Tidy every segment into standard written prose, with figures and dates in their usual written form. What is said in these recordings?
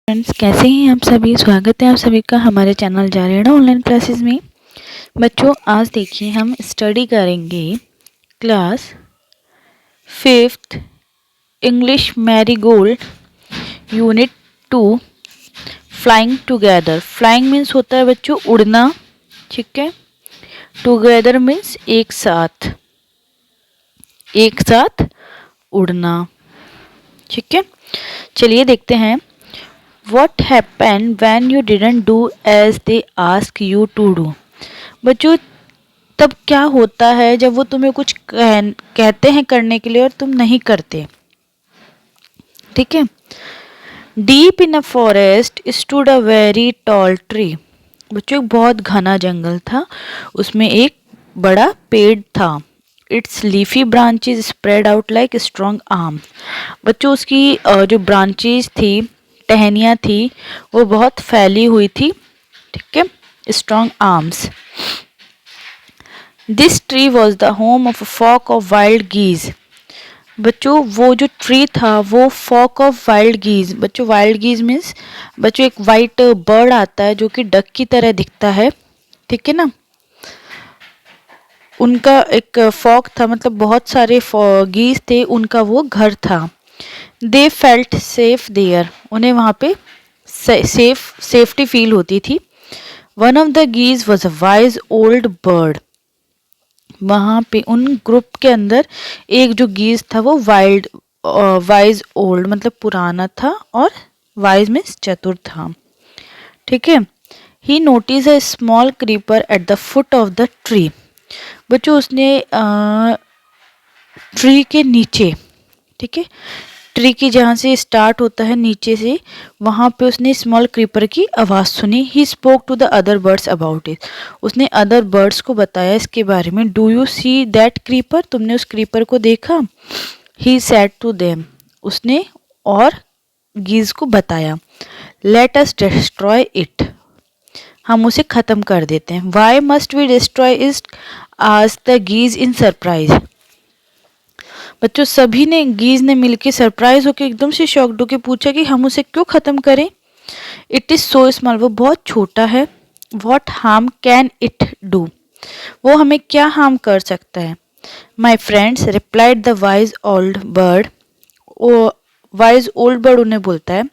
Friends, कैसे हैं आप सभी। स्वागत है आप सभी का हमारे चैनल जारेड़ा ऑनलाइन क्लासेस में। बच्चों, आज देखिए हम स्टडी करेंगे class 5th English marigold unit 2 flying together. Flying means होता है बच्चों उड़ना, ठीक है। टुगेदर मीन्स एक साथ उड़ना, ठीक है। चलिए देखते हैं। What happened when you didn't do as they ask you to do? बच्चों, तब क्या होता है जब वो तुम्हें कुछ कहते हैं करने के लिए और तुम नहीं करते, ठीक है। Deep in a forest stood a very tall tree. बच्चों, एक बहुत घना जंगल था, उसमें एक बड़ा पेड़ था। Its leafy branches spread out like strong arms. बच्चों, उसकी जो ब्रांचेस थी, टहनियाँ थी, वो बहुत फैली हुई थी, ठीक है। Strong arms. This tree was the home of a flock of wild geese. बच्चों, वो जो ट्री था वो फ्लॉक ऑफ वाइल्ड गीज। बच्चों, वाइल्ड गीज मीन्स बच्चों एक वाइट बर्ड आता है जो कि डक की तरह दिखता है, ठीक है ना। उनका एक फ्लॉक था, मतलब बहुत सारे गीज थे, उनका वो घर था। दे फेल्ट सेफ देयर, उन्हें वहाँ पे सेफ्टी फील होती थी। One of the geese was a wise old bird. वहाँ पे उन ग्रुप के अंदर एक जो गीज था वो वाइज ओल्ड मतलब पुराना था, और वाइज मीन्स चतुर था, ठीक है। He notice a small creeper at the foot of the tree. बच्चों, उसने ट्री के नीचे, ठीक है, ट्री की जहाँ से स्टार्ट होता है नीचे से, वहाँ पे उसने स्मॉल क्रीपर की आवाज़ सुनी। He spoke to the other birds about it. उसने अदर बर्ड्स को बताया इसके बारे में। Do you see that creeper, तुमने उस क्रीपर को देखा। ही सेड टू देम, उसने और गीज को बताया। लेट अस डिस्ट्रॉय इट, हम उसे ख़त्म कर देते हैं। Why must we destroy it, आज द गीज इन सरप्राइज। बच्चों, सभी ने गीज ने मिलकर सरप्राइज होकर एकदम से शॉक्ड होकर पूछा कि हम उसे क्यों खत्म करें। इट इज सो स्मॉल, वो बहुत छोटा है। What harm can it do, वो हमें क्या हार्म कर सकता है। My friends replied the wise old bird. Wise old bird उन्हें बोलता है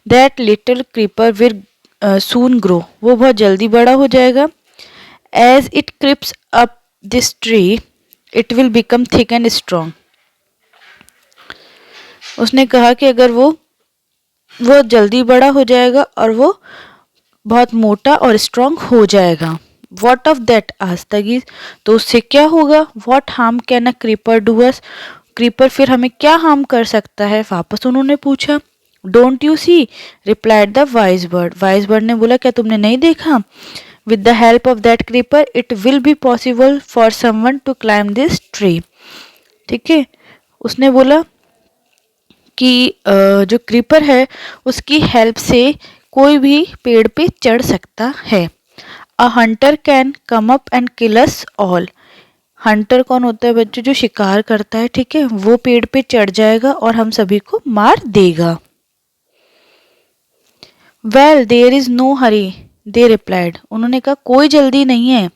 that little creeper will soon grow, वो बहुत जल्दी बड़ा हो जाएगा। As it creeps up this tree it will become thick and strong. उसने कहा कि अगर वो जल्दी बड़ा हो जाएगा और वो बहुत मोटा और स्ट्रॉन्ग हो जाएगा। वॉट ऑफ दैट, आज तक तो उससे क्या होगा। What harm can a creeper do us, creeper फिर हमें क्या हार्म कर सकता है, वापस उन्होंने पूछा। Don't you see, replied the wise bird. Wise bird ने बोला, क्या तुमने नहीं देखा। With the help of that creeper it will be possible for someone to climb this tree, ठीक है। उसने बोला कि जो क्रीपर है उसकी हेल्प से कोई भी पेड़ पे चढ़ सकता है। अ Hunter can come up and kill us all. Hunter कौन होता है बच्चों, जो शिकार करता है, ठीक है। वो पेड़ पे चढ़ जाएगा और हम सभी को मार देगा। Well there is no hurry, they replied, उन्होंने कहा कोई जल्दी नहीं है।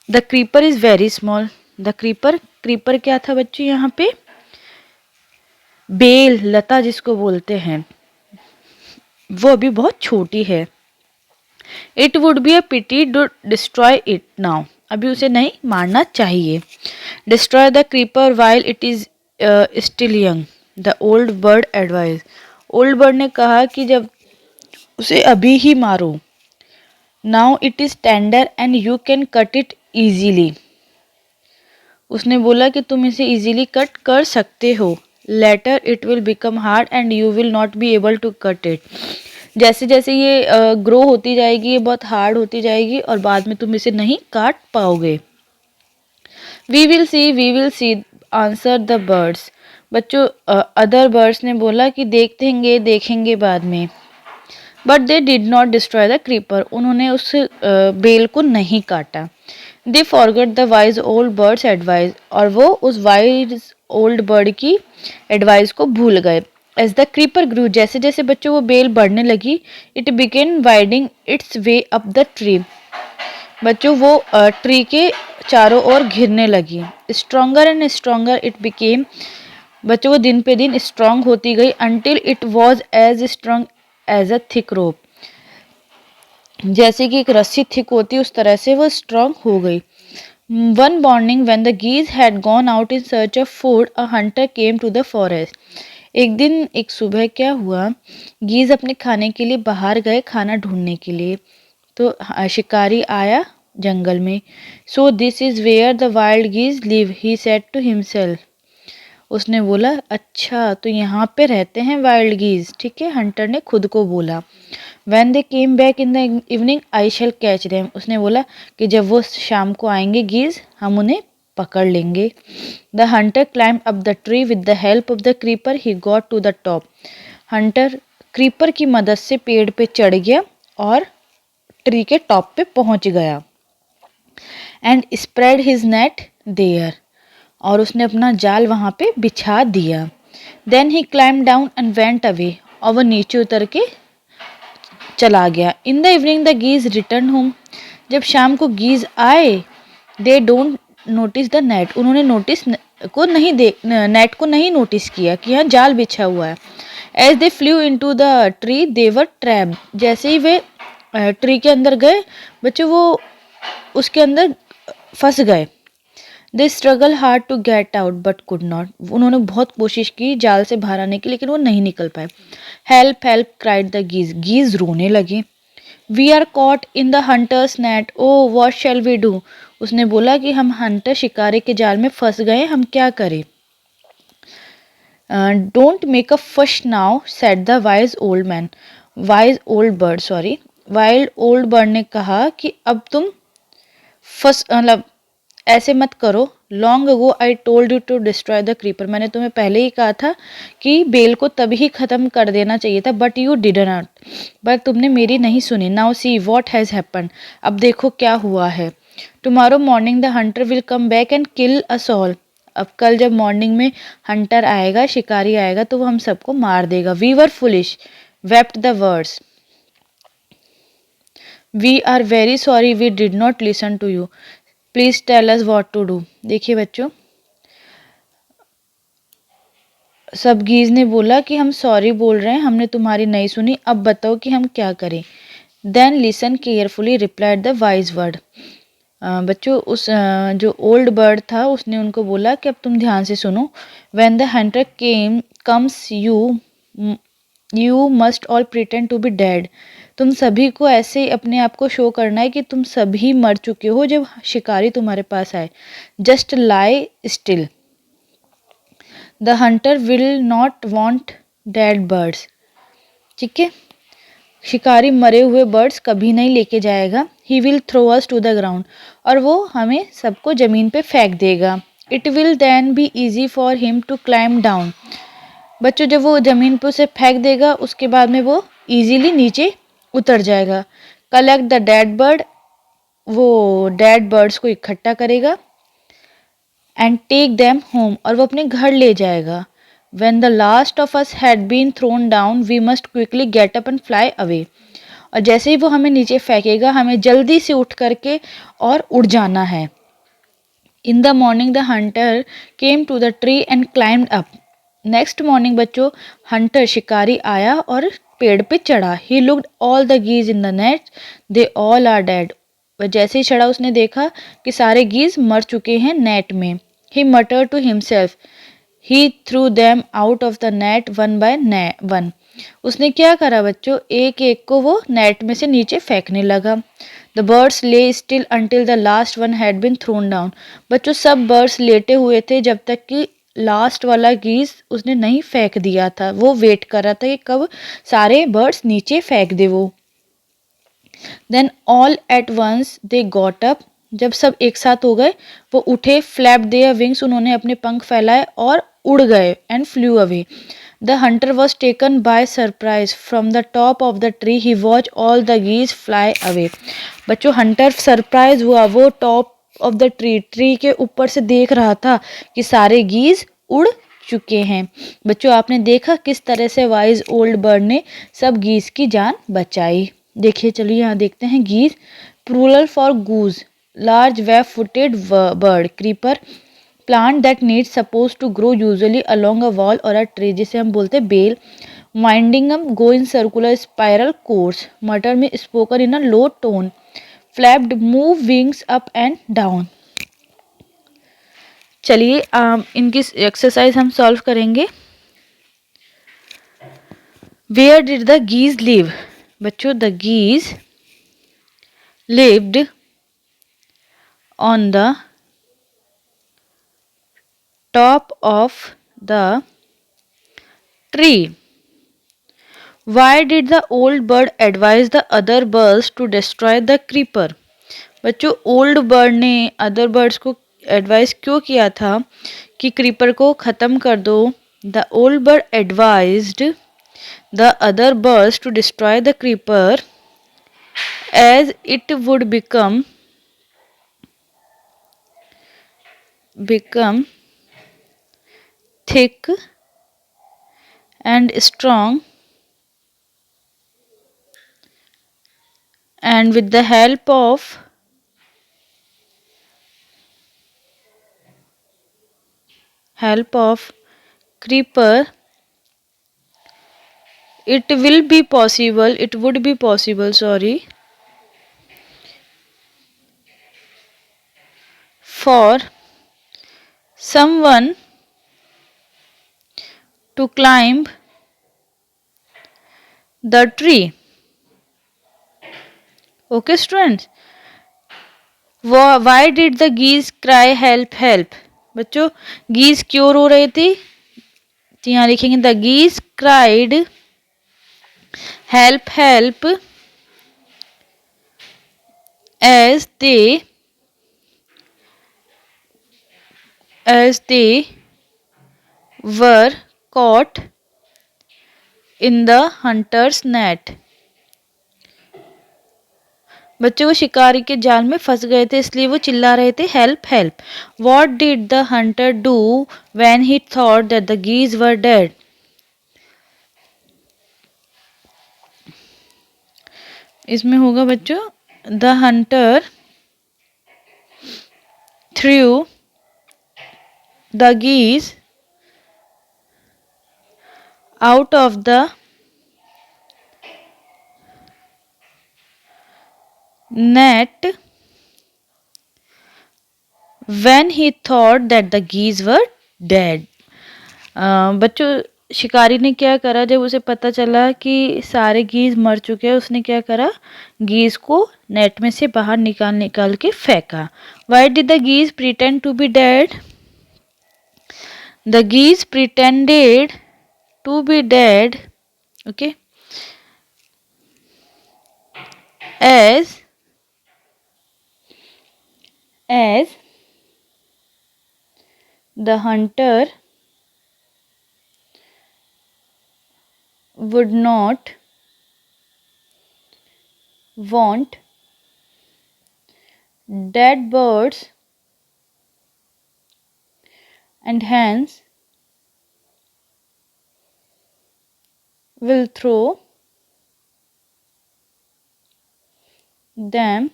The creeper is very small, the creeper क्या था बच्चों यहाँ पे, बेल, लता जिसको बोलते हैं, वो अभी बहुत छोटी है। It would be a pity to destroy it now, अभी उसे नहीं मारना चाहिए। Destroy the creeper while it is still young, the old bird advise. Old bird ने कहा कि जब उसे अभी ही मारो। Now it is tender and you can cut it easily, उसने बोला कि तुम इसे इजीली कट कर सकते हो। Later it will become hard and you will not be able to cut it, जैसे जैसे ये ग्रो होती जाएगी ये बहुत हार्ड होती जाएगी और बाद में तुम इसे नहीं काट पाओगे। We will see answer the birds. बच्चों, अदर बर्ड्स ने बोला कि देखेंगे बाद में। But they did not destroy the creeper, उन्होंने उस बेल को नहीं काटा। They forget the wise old bird's advice, और वो उस वाइज ओल्ड बर्ड की एडवाइस को भूल गए। एज द क्रीपर ग्रू, जैसे जैसे बच्चों वो बेल बढ़ने लगी, it began winding its way up the tree, बच्चों वो ट्री के चारों ओर घिरने लगी। Stronger and stronger it became, बच्चों वो दिन पे दिन स्ट्रांग होती गई, until it was as strong as a thick rope, जैसे कि एक रस्सी थिक होती उस तरह से वो स्ट्रांग हो गई। One morning when the geese had gone out in search of food, a hunter came to the forest. एक दिन एक सुबह क्या हुआ, गीज अपने खाने के लिए बाहर गए, खाना ढूंढने के लिए, तो शिकारी आया जंगल में। So this is where the wild geese live, he said to himself, उसने बोला अच्छा तो यहाँ पे रहते हैं वाइल्ड गीज, ठीक है, हंटर ने खुद को बोला। When they came back in the evening I shall catch them, उसने बोला कि जब वो शाम को आएंगे गीज, हम उन्हें पकड़ लेंगे। The hunter climb up the tree with the help of the creeper, he got to the top, hunter creeper की मदद से पेड़ पे चढ़ गया और ट्री के टॉप पे पहुंच गया। And spread his net there, और उसने अपना जाल वहां पे बिछा दिया। Then he climb down and went away, और वह नीचे उतर के चला गया। In the evening the geese return home, जब शाम को गीज आए, they don't notice the net, उन्होंने नेट को नहीं नोटिस किया कि यहाँ जाल बिछा हुआ है। As they flew into the tree they were trap, जैसे ही वे ट्री के अंदर गए, बच्चों वो उसके अंदर फंस गए। They struggle hard to get out but could not, उन्होंने बहुत कोशिश की जाल से बाहर आने की, लेकिन वो नहीं निकल पाए। Help help cried the geese, geese रोने लगे। We are caught in the hunter's net, oh what shall we do, उसने बोला कि हम हंटर शिकारी के जाल में फंस गए, हम क्या करें। Don't make a fuss now said the wise old man, wise old bird, sorry, wild old bird ने कहा कि अब तुम मतलब ऐसे मत करो। Long ago I told you to destroy the creeper, मैंने तुम्हें पहले ही कहा था कि बेल को तभी ख़त्म कर देना चाहिए था, but you did not, but तुमने मेरी नहीं सुनी। Now see what has happened, अब देखो क्या हुआ है। Tomorrow morning the Hunter will come back and kill us all, अब कल जब मॉर्निंग में हंटर आएगा, शिकारी आएगा, तो वो हम सबको मार देगा। We were foolish wept the birds, we are very sorry we did not listen to you, please tell us what to do. देखिए बच्चों, सब गीज ने बोला कि हम सॉरी बोल रहे हैं, हमने तुम्हारी नहीं सुनी, अब बताओ कि हम क्या करें। Then listen carefully replied the wise bird, बच्चों उस जो ओल्ड बर्ड था उसने उनको बोला कि अब तुम ध्यान से सुनो। When the hunter comes you must all pretend to be dead, तुम सभी को ऐसे अपने आप को शो करना है कि तुम सभी मर चुके हो जब शिकारी तुम्हारे पास आए। Just lie still, the Hunter will not want dead birds, ठीक है, शिकारी मरे हुए बर्ड्स कभी नहीं लेके जाएगा। He will throw us to the ground, और वो हमें सबको ज़मीन पे फेंक देगा। It will then be easy for him to climb down, बच्चों जब वो ज़मीन पे उसे फेंक देगा, उसके बाद में वो ईजीली नीचे उतर जाएगा। कलेक्ट द डेड बर्ड, वो डेड बर्ड्स को इकट्ठा करेगा। एंड टेक देम होम, और वो अपने घर ले जाएगा। When the last of us had been thrown down, we must quickly get up and fly away, और जैसे ही वो हमें नीचे फेंकेगा, हमें जल्दी से उठ करके और उड़ जाना है। In the morning the hunter came to the tree and climbed up, next morning बच्चों हंटर शिकारी आया और पेड़ पे चढ़ा। He looked all the geese in the net, they all are dead, वह जैसे ही चढ़ा उसने देखा कि सारे गीज मर चुके हैं नेट में। He muttered to himself, he threw them out of the net one by one, उसने क्या करा बच्चों, एक एक को वो नेट में से नीचे फेंकने लगा। The birds lay still until the last one had been thrown down, बच्चों सब बर्ड्स लेटे हुए थे जब तक कि लास्ट वाला गीज उसने नहीं फेंक दिया था। वो वेट कर रहा था कि कब सारे बर्ड्स नीचे फेंक दे वो। Then all at once they got up, जब सब एक साथ हो गए वो उठे। फ्लैप देयर विंग्स, उन्होंने अपने पंख फैलाए और उड़ गए। And flew away, the hunter was taken by surprise from the top of the tree, he watch all the geese fly away, बच्चों हंटर सरप्राइज हुआ, वो टॉप ऑफ द ट्री के ऊपर से देख रहा था कि सारे गीज उड़ चुके हैं। बच्चों आपने देखा किस तरह से वाइज ओल्ड बर्ड ने सब गीज की जान बचाई। देखिए चलिए यहाँ देखते हैं geese, plural for goose, large web footed bird, creeper, plant that needs suppose to grow usually along a wall और अ ट्री, जिसे हम बोलते हैं बेल, winding up go in circular spiral course, मटर में spoken in a low tone, flapped move wings up and down. चलिए इनकी एक्सरसाइज हम सॉल्व करेंगे। Where did the geese live? बच्चों the geese lived on the top of the tree. Why did the old bird advise the other birds to destroy the creeper? बच्चों old bird ने other birds को advice क्यों किया था कि creeper को ख़त्म कर दो? The old bird advised the other birds to destroy the creeper as it would become thick and strong, and with the help of creeper it would be possible, for someone to climb the tree. Okay students, why did the geese cry help help? बच्चों geese क्यों रो रहे थे? तो यहाँ लिखेंगे the geese cried help help as they were caught in the hunter's net. बच्चों वो शिकारी के जाल में फंस गए थे इसलिए वो चिल्ला रहे थे help help. What did the hunter do when he thought that the geese were dead? इसमें होगा बच्चों the hunter threw the geese out of the net when he thought that the geese were dead. बच्चों शिकारी ने क्या करा जब उसे पता चला कि सारे गीज मर चुके हैं, उसने क्या करा गीज को नेट में से बाहर निकाल के फेंका। Why did the geese pretend to be dead? The geese pretended to be dead, okay, as the hunter would not want dead birds and hence will throw them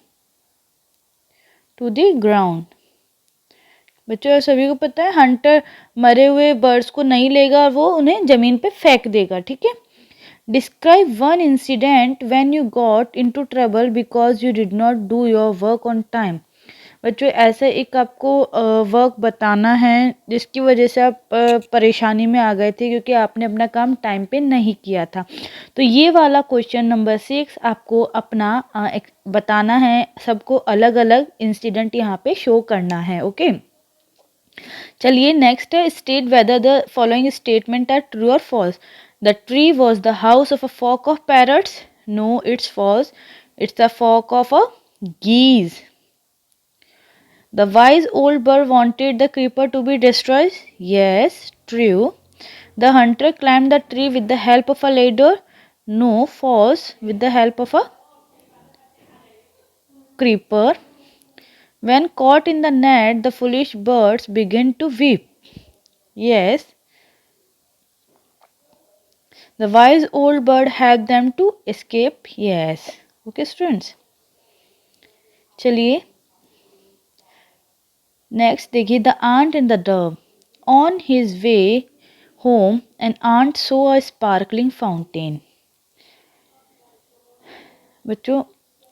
to the ground. बच्चों सभी को पता है Hunter मरे हुए birds को नहीं लेगा और वो उन्हें जमीन पे फेंक देगा, ठीक है। Describe one incident when you got into trouble because you did not do your work on time. बच्चों ऐसा एक आपको वर्क बताना है जिसकी वजह से आप परेशानी में आ गए थे क्योंकि आपने अपना काम टाइम पे नहीं किया था। तो ये वाला क्वेश्चन नंबर 6 आपको अपना बताना है, सबको अलग अलग इंसिडेंट यहाँ पे शो करना है, ओके। चलिए नेक्स्ट है state whether the following statement are true और false. The tree was the house of a flock of parrots. No it's false, it's the flock of a geese. The wise old bird wanted the creeper to be destroyed. Yes, true. The hunter climbed the tree with the help of a ladder. No, false. With the help of a creeper. When caught in the net, the foolish birds began to weep. Yes, The wise old bird helped them to escape. Yes. Okay students, चलिए next देखिए, the ant and the dove. On his way home an ant saw a sparkling fountain. बच्चों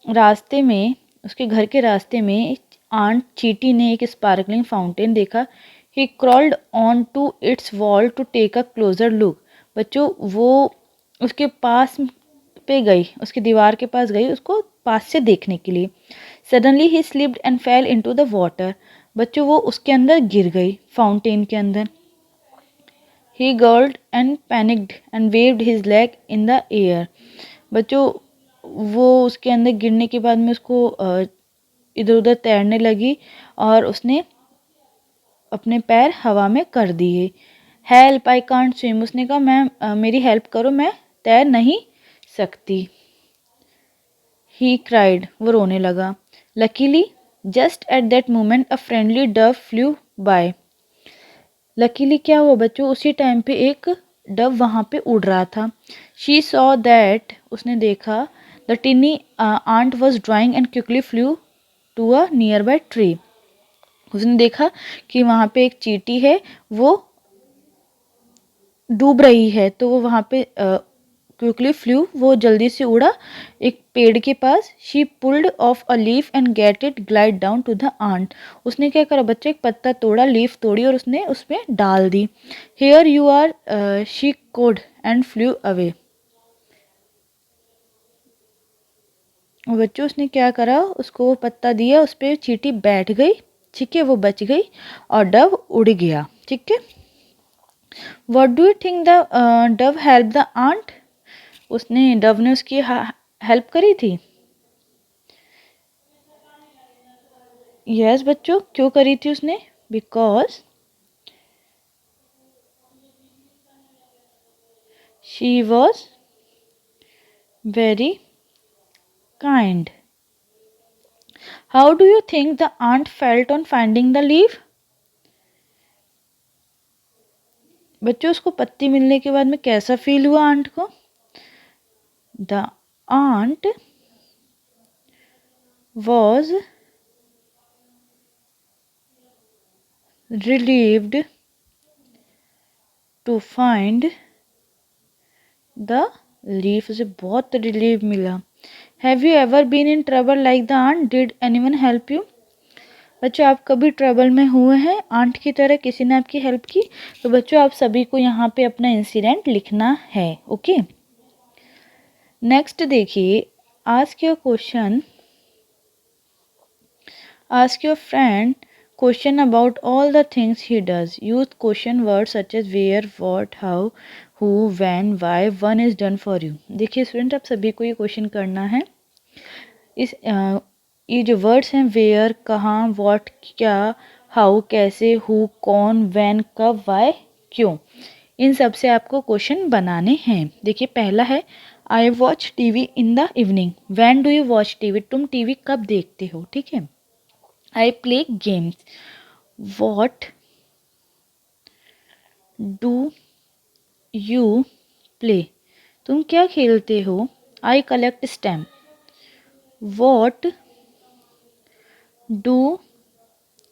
रास्ते में, उसके घर के रास्ते में आंट चींटी ने एक स्पार्कलिंग फाउंटेन देखा. He crawled on to its wall to take a closer look. बच्चों वो उसके पास पे गई, उसकी दीवार के पास गई उसको पास से देखने के लिए. Suddenly he slipped and fell into the water. बच्चों वो उसके अंदर गिर गई, फाउंटेन के अंदर. He gurgled and panicked and waved his leg in the air. बच्चों वो उसके अंदर गिरने के बाद में उसको इधर उधर तैरने लगी और उसने अपने पैर हवा में कर दिए. Help I can't swim. उसने कहा मैं मेरी हेल्प करो, मैं तैर नहीं सकती. He cried. वो रोने लगा. Luckily just at that moment a friendly dove flew by. Luckily क्या हुआ बच्चों, उसी टाइम पे एक डव वहाँ पे उड़ रहा था. She saw that. उसने देखा the tiny ant was drawing and quickly flew to a nearby tree. उसने देखा कि वहाँ पे एक चींटी है, वो डूब रही है, तो वो वहाँ पे क्विकली फ्लू, वो जल्दी से उड़ा एक पेड़ के पास. She pulled off a leaf and get it glide down to the ant. उसने क्या करा बच्चे, एक पत्ता तोड़ा, लीफ तोड़ी और उसने उसमें डाल दी. Here you are she cooed and flew away. बच्चों उसने क्या करा, उसको वो पत्ता दिया, उस पर चींटी बैठ गई. ठीक है, वो बच गई और डव उड़ गया. ठीक है. What do you think the dove help the ant. उसने डव ने उसकी हेल्प करी थी. यस बच्चों, क्यों करी थी उसने, because she was very kind. How do you think the ant felt on finding the leaf. बच्चों उसको पत्ती मिलने के बाद में कैसा फील हुआ आंट को. The ant was relieved to find the leaf. उसे बहुत रिलीव मिला. Have you ever been in trouble like the ant. Did anyone help you. बच्चों आप कभी ट्रबल में हुए हैं आंट की तरह, किसी ने आपकी हेल्प की. तो बच्चों आप सभी को यहाँ पे अपना इंसिडेंट लिखना है. ओके. नेक्स्ट देखिए, ask your question, ask your friend question about all the things he does. Use question words such as where, what, how, who, when, why. One is done for you. देखिए student आप सभी को ये question करना है. इस ये जो वर्ड्स हैं, वेयर कहाँ, व्हाट क्या, हाउ कैसे, हु कौन, व्हेन कब, व्हाई क्यों, इन सब से आपको क्वेश्चन बनाने हैं. देखिए पहला है I watch TV in the evening. When do you watch TV. तुम टीवी कब देखते हो. ठीक है. I play games. What do you play. तुम क्या खेलते हो. I collect stamp. What do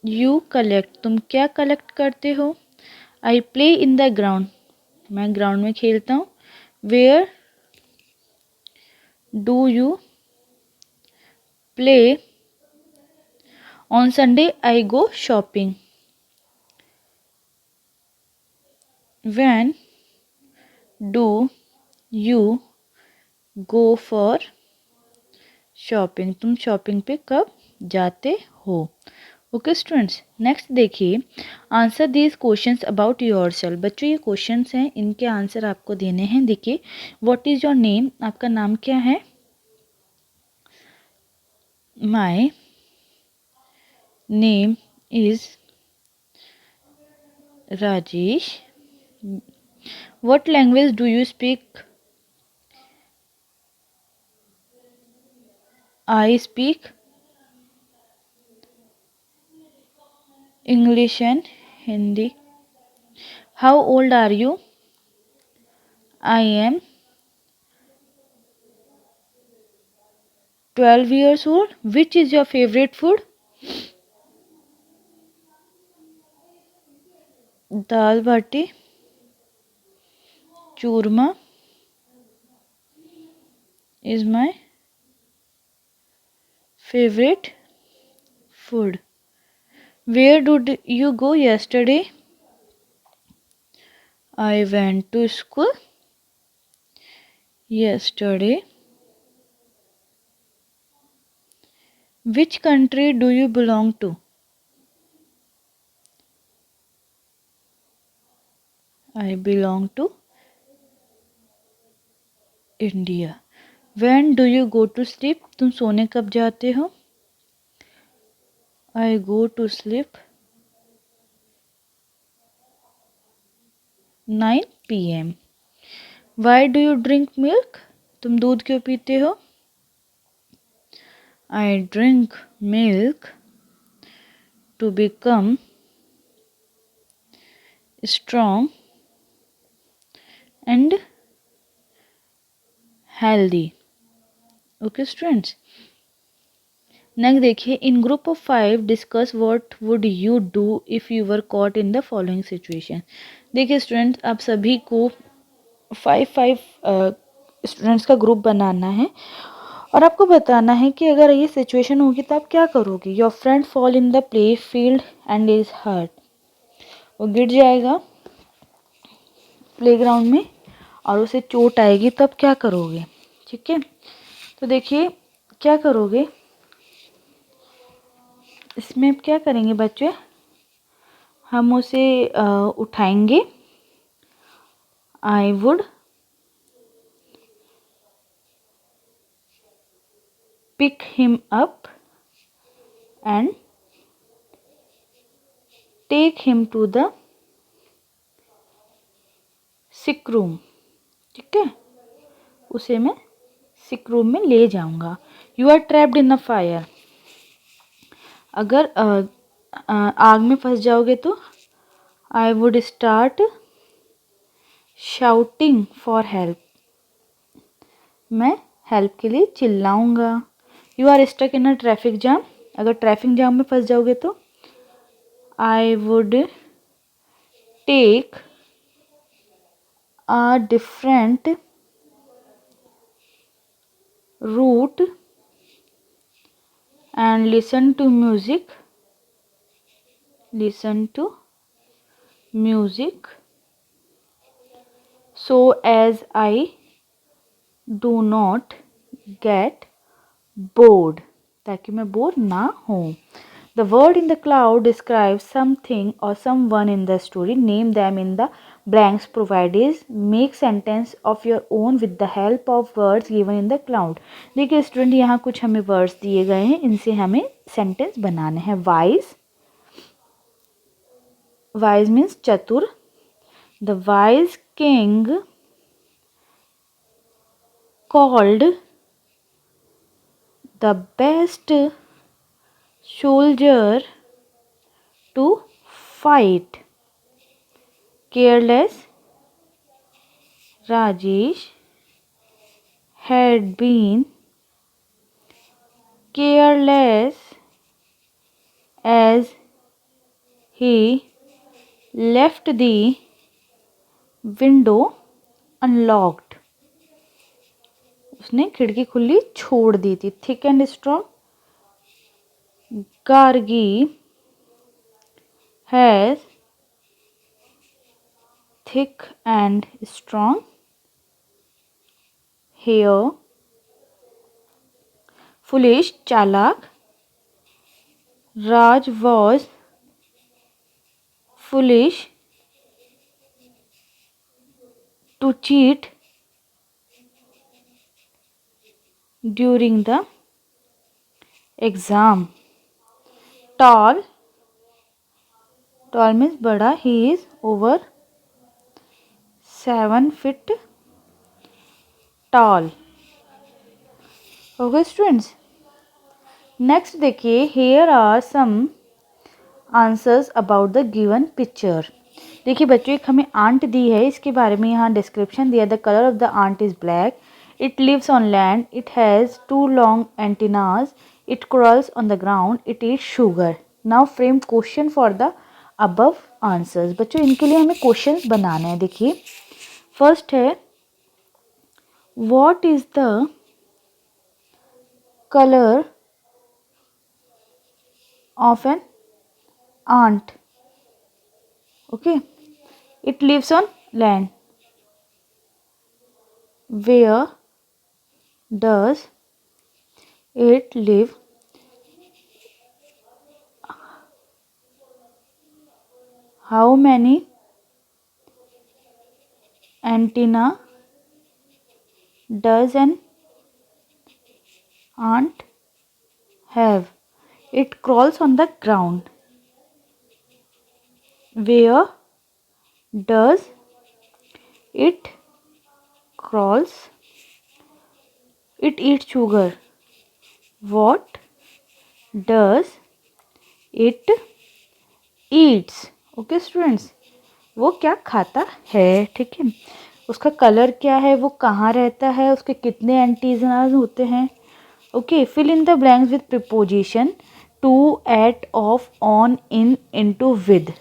you collect. तुम क्या कलेक्ट करते हो. I play in the ground. मैं ग्राउंड में खेलता हूँ. Where do you play. On Sunday I go shopping. When do you go for shopping. तुम शॉपिंग पे कब जाते हो. Okay students. नेक्स्ट देखिए, answer these questions about your self. बच्चों ये क्वेश्चंस हैं, इनके आंसर आपको देने हैं. देखिए व्हाट इज़ योर नेम. आपका नाम क्या है. My name is Rajesh. What language do you speak. I speak English and Hindi. How old are you. I am 12 years old. Which is your favorite food? Dal baati, churma is my favorite food. Where did you go yesterday? I went to school yesterday. Which country do you belong to? I belong to India. When do you go to sleep? तुम सोने कब जाते हो? I go to sleep 9 p.m. Why do you drink milk? तुम दूध क्यों पीते हो? I drink milk to become strong and healthy. Okay students. Next देखिए, in group of 5 discuss what would you do if you were caught in the following situation. देखिए students, आप सभी को 5 स्टूडेंट्स का ग्रुप बनाना है और आपको बताना है कि अगर ये सिचुएशन होगी तो आप क्या करोगे। Your friend fall in the play field and is hurt, वो गिर जाएगा प्लेग्राउंड में और उसे चोट आएगी, तो आप क्या करोगे। ठीक है, तो देखिए क्या करोगे इसमें, क्या करेंगे बच्चे, हम उसे उठाएंगे। I would pick him up and take him to the sick room. ठीक है, उसे मैं सिक रूम में ले जाऊंगा। You are trapped in a fire, अगर आग में फंस जाओगे तो I would start shouting for help, मैं हेल्प के लिए चिल्लाऊंगा। You are stuck in a traffic jam, अगर ट्रैफिक जाम में फंस जाओगे तो I would take a different route and listen to music so as I do not get bored, ताकि मैं बोर ना हूँ। The word in the cloud describes something or someone in the story. Name them in the blanks provided. Make sentence of your own with the help of words given in the cloud. देखिए student, यहाँ कुछ हमें words दिए गए हैं, इनसे हमें sentence बनाने हैं। वाइज मीन्स चतुर। The wise king called the best soldier to fight. Careless Rajesh had been careless as he left the window unlocked. उसने खिड़की खुली छोड़ दी थी। Thick and strong, Gargi has thick and strong hair. Foolish चालाक, Raj was foolish to cheat during the exam. Tall means बड़ा, he is over 7 feet tall. Okay students, next देखिए, here are some answers about the given picture. देखिए बच्चों, एक हमें aunt दी है, इसके बारे में यहाँ डिस्क्रिप्शन दिया। The colour of the ant is black, It lives on land. It has two long antennas. It crawls on the ground. It eats sugar. Now frame question for the above answers. बच्चों इनके लिए हमें questions बनाने हैं. देखिए first है what is the color of an ant? Okay, it lives on land. Where does it live? How many antenna does an ant have? It crawls on the ground. Where does it crawls? It eats sugar. What does it eats? Okay students, वो क्या खाता है. ठीक है, उसका colour क्या है, वो कहाँ रहता है, उसके कितने एंटीनाज होते हैं. Okay, fill in the blanks with preposition to, at, of, on, in, into, with.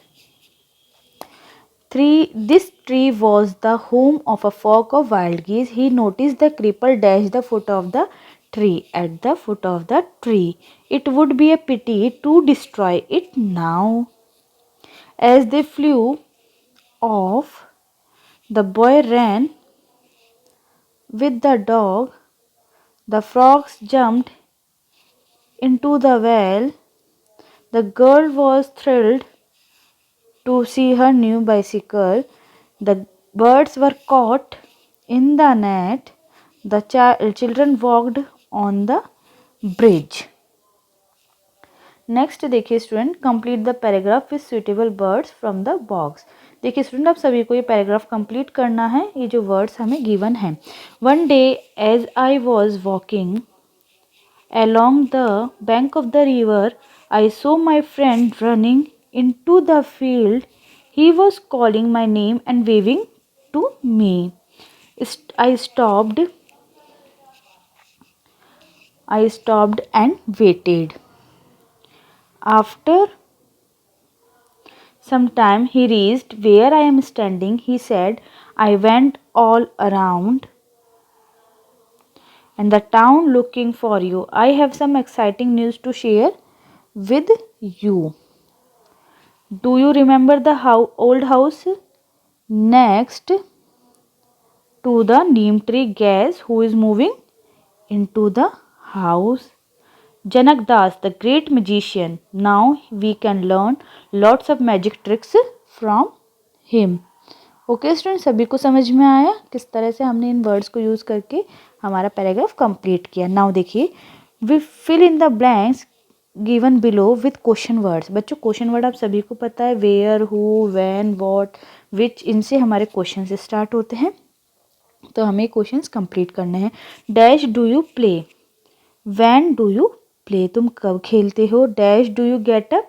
3. This tree was the home of a flock of wild geese. He noticed the cripple dash the foot of the tree. At the foot of the tree, it would be a pity to destroy it now. As they flew off, the boy ran with the dog. The frogs jumped into the well. The girl was thrilled to see her new bicycle. The birds were caught in the net. The children walked on the bridge. Next देखिए student, complete the paragraph with suitable words from the box. देखिए student, आप सभी को ये paragraph complete करना है. ये जो वर्ड्स हमें गिवन हैं. One day as I was walking along the bank of the river, I saw my friend running into the field. He was calling my name and waving to me. I stopped. I stopped and waited. After some time, he reached where I am standing. He said, I went all around and the town looking for you. I have some exciting news to share with you. Do you remember the old house next to the neem tree? Guess who is moving into the house? Janak Das, the great magician. Now we can learn lots of magic tricks from him. Okay student, सभी को समझ में आया किस तरह से हमने इन words को यूज़ करके हमारा पैराग्राफ कंप्लीट किया. नाउ देखिए, we fill in the blanks given below with question words. बच्चों क्वेश्चन वर्ड आप सभी को पता है, where, who, when, what, which, इनसे हमारे क्वेश्चन से स्टार्ट होते हैं. तो हमें क्वेश्चंस कंप्लीट करने हैं. Dash do you play, when do you play, तुम कब खेलते हो. Dash do you get up,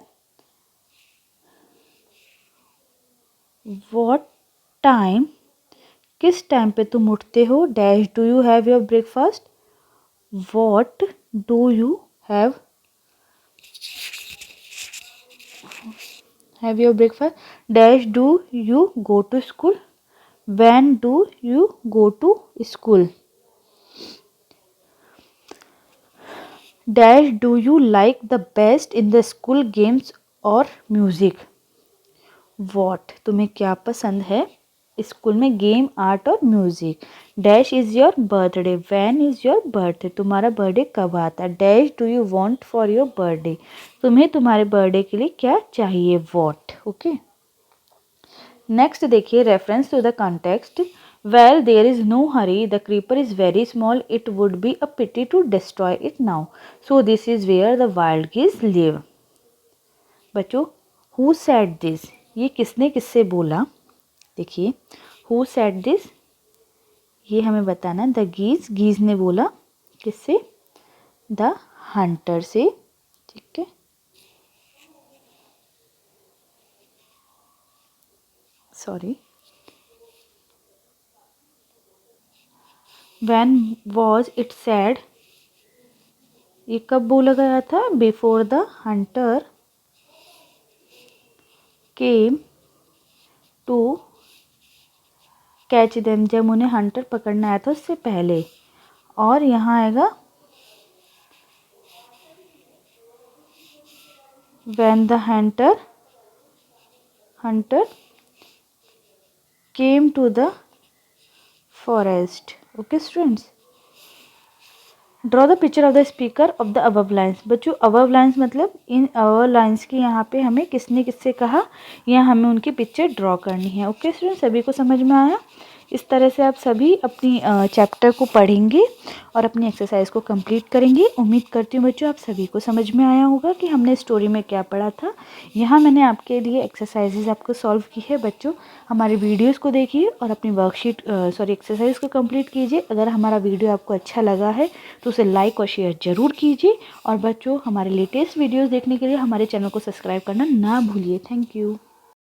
what time, किस टाइम पे तुम उठते हो. Dash do you have your breakfast, what do you have your breakfast. Dash do you go to school, when do you go to school. Dash do you like the best in the school games और music. What, तुम्हें क्या पसंद है school में, game, art और music. Dash is your birthday, when is your birthday, तुम्हारा birthday कब आता है. Dash do you want for your birthday, तुम्हें तुम्हारे बर्थडे के लिए क्या चाहिए. वॉट. ओके, नेक्स्ट देखिए, reference to the context. Well there is no hurry, the creeper is very small, it would be a pity to destroy it now, so this is where the wild geese live. बच्चों, who said this, ये किसने किससे बोला. देखिए, who said this, ये हमें बताना. The geese, गीज ने बोला किससे, द हंटर से. ठीक है, sorry. When was it said, ये कब बोला गया था? Before the hunter came to catch them, जब उन्हें हंटर पकड़ना आया था उससे पहले। और यहाँ आएगा when the hunter came to the forest. Okay students, draw the picture of the speaker of the above lines. बच्चों अबव लाइन्स मतलब इन अबव लाइन्स की यहाँ पे हमें किसने किससे कहा, या हमें उनकी पिक्चर ड्रॉ करनी है। ओके स्टूडेंट्स, सभी को समझ में आया? इस तरह से आप सभी अपनी चैप्टर को पढ़ेंगे और अपनी एक्सरसाइज को कंप्लीट करेंगे। उम्मीद करती हूँ बच्चों आप सभी को समझ में आया होगा कि हमने स्टोरी में क्या पढ़ा था। यहाँ मैंने आपके लिए एक्सरसाइजेज आपको सॉल्व की है। बच्चों हमारे वीडियोस को देखिए और अपनी वर्कशीट एक्सरसाइज को कंप्लीट कीजिए। अगर हमारा वीडियो आपको अच्छा लगा है तो उसे लाइक और शेयर ज़रूर कीजिए। और बच्चों हमारे लेटेस्ट वीडियोज़ देखने के लिए हमारे चैनल को सब्सक्राइब करना ना भूलिए। Thank you.